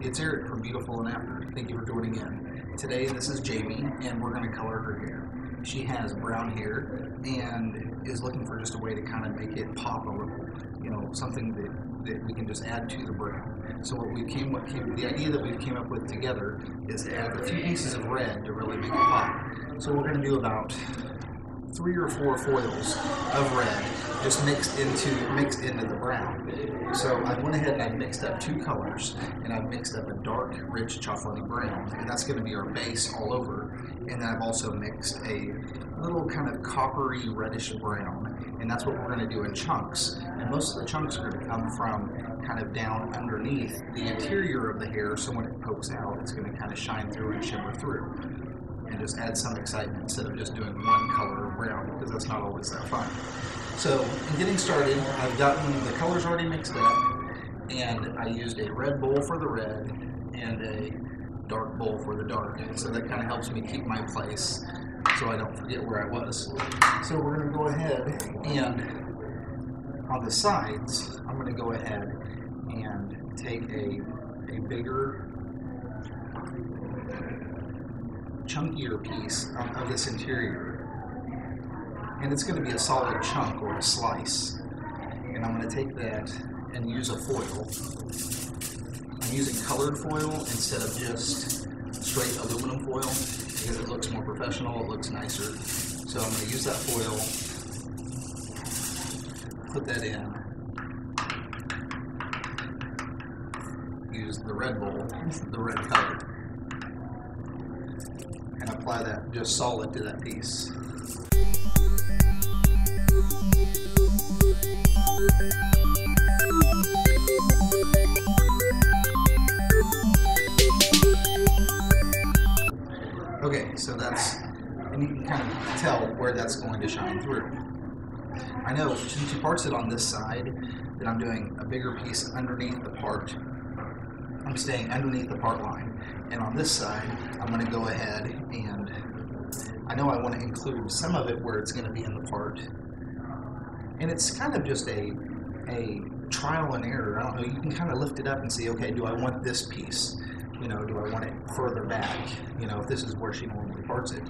It's Eric from Beautiful and After. Thank you for joining in. Today this is Jamie and we're going to color her hair. She has brown hair and is looking for just a way to kind of make it pop a little, you know, something that we can just add to the brown. So what the idea that we came up with together is to add a few pieces of red to really make it pop. So we're going to do about 3 or 4 foils of red just mixed into the brown. So I went ahead and I mixed up 2 colors, and I've mixed up a dark, rich chocolatey brown, and that's going to be our base all over. And then I've also mixed a little kind of coppery reddish brown, and that's what we're going to do in chunks. And most of the chunks are going to come from kind of down underneath the interior of the hair, so when it pokes out, it's going to kind of shine through and shimmer through, and just add some excitement instead of just doing one color of brown, because that's not always that fun. So in getting started, I've gotten the colors already mixed up, and I used a red bowl for the red and a dark bowl for the dark. So that kind of helps me keep my place so I don't forget where I was. So we're going to go ahead and on the sides, I'm going to go ahead and take a bigger, chunkier piece of this interior, and it's going to be a solid chunk or a slice, and I'm going to take that and use a foil. I'm using colored foil instead of just straight aluminum foil because it looks more professional, it looks nicer. So I'm going to use that foil, put that in, use the red bowl, the red color, and apply that just solid to that piece. Okay, so and you can kind of tell where that's going to shine through. I know since you parts it on this side, that I'm doing a bigger piece underneath the part. I'm staying underneath the part line, and on this side I'm going to go ahead and I know I want to include some of it where it's going to be in the part, and it's kind of just a trial and error. I don't know, you can kind of lift it up and see, okay, do I want this piece, you know, do I want it further back, you know, if this is where she normally parts it.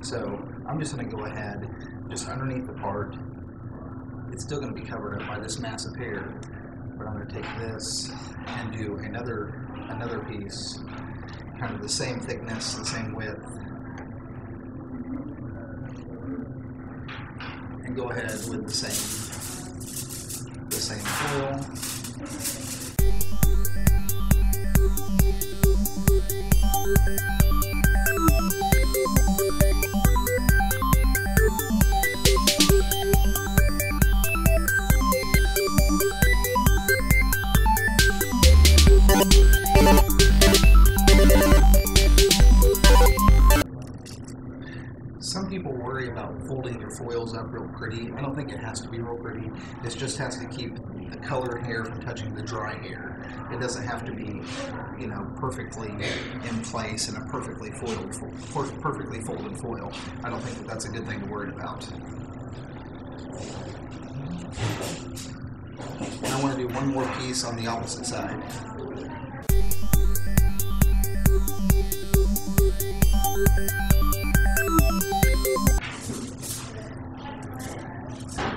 So I'm just going to go ahead just underneath the part. It's still going to be covered up by this mass of hair, but I'm going to take this and do another piece, kind of the same thickness, the same width, and go ahead with the same foil. Some people worry about folding your foils up real pretty. I don't think it has to be real pretty. It just has to keep the colored hair from touching the dry hair. It doesn't have to be, you know, perfectly in place in a perfectly folded foil. I don't think that's a good thing to worry about. I want to do one more piece on the opposite side.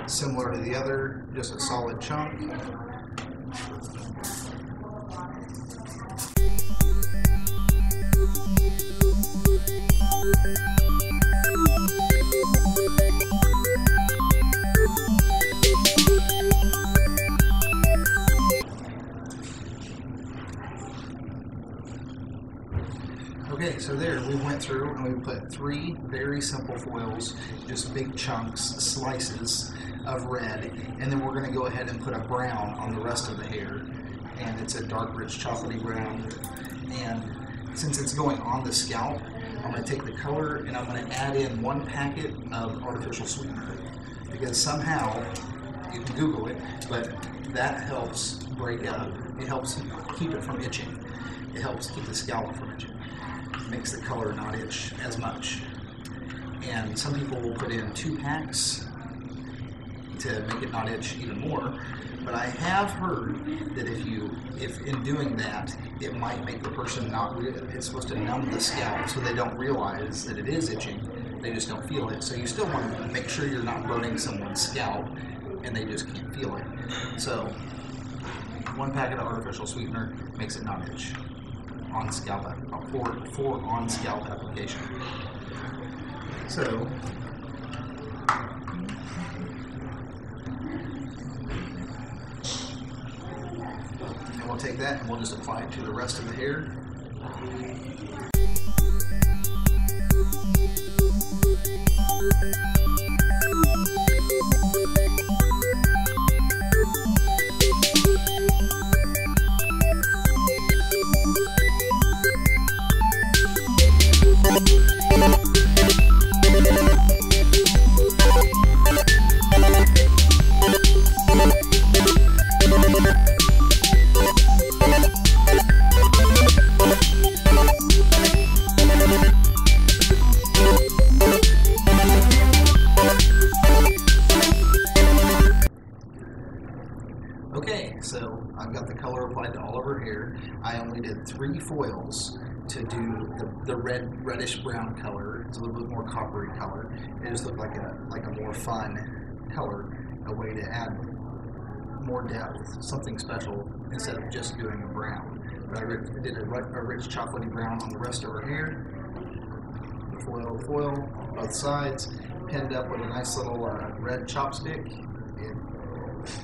Similar to the other, just a solid chunk. Okay, so there we went through and we put 3 very simple foils, just big chunks, slices of red, and then we're going to go ahead and put a brown on the rest of the hair, and it's a dark, rich, chocolatey brown. And since it's going on the scalp, I'm going to take the color and I'm going to add in 1 packet of artificial sweetener, because somehow, you can Google it, but that helps break up, it helps keep it from itching, it helps keep the scalp from itching. Makes the color not itch as much. And some people will put in 2 packs, to make it not itch even more. But I have heard that if in doing that, it might make the person it's supposed to numb the scalp so they don't realize that it is itching. They just don't feel it. So you still want to make sure you're not burning someone's scalp and they just can't feel it. So 1 packet of artificial sweetener makes it not itch on scalp for on scalp application. So we'll take that and we'll just apply it to the rest of the hair. Okay, so I've got the color applied to all of her hair. I only did 3 foils to do the reddish brown color. It's a little bit more coppery color. It just looked like a more fun color, a way to add more depth, something special instead of just doing a brown. But I did a rich chocolatey brown on the rest of her hair. The foil, both sides, pinned up with a nice little red chopstick.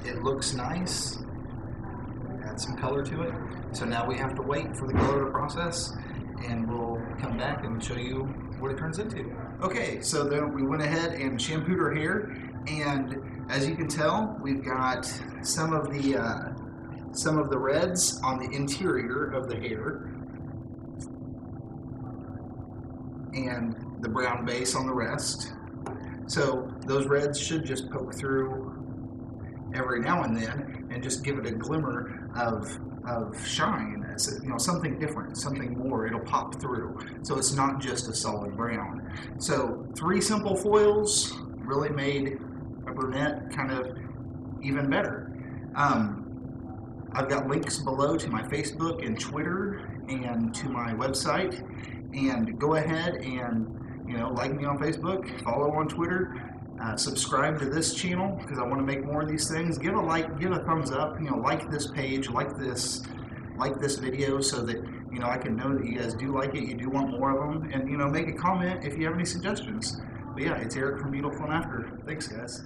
It looks nice, add some color to it. So now we have to wait for the color to process, and we'll come back and show you what it turns into. Okay, so then we went ahead and shampooed her hair, and as you can tell, we've got some of the reds on the interior of the hair, and the brown base on the rest. So those reds should just poke through every now and then and just give it a glimmer of shine. It's, something different, something more. It'll pop through. So it's not just a solid brown. So 3 simple foils really made a brunette kind of even better. I've got links below to my Facebook and Twitter and to my website. And go ahead and like me on Facebook, follow on Twitter. Subscribe to this channel because I want to make more of these things. Give a like, give a thumbs up. Like this page, like this video, so that I can know that you guys do like it. You do want more of them, and make a comment if you have any suggestions. But yeah, it's Eric from Beautiful and After. Thanks, guys.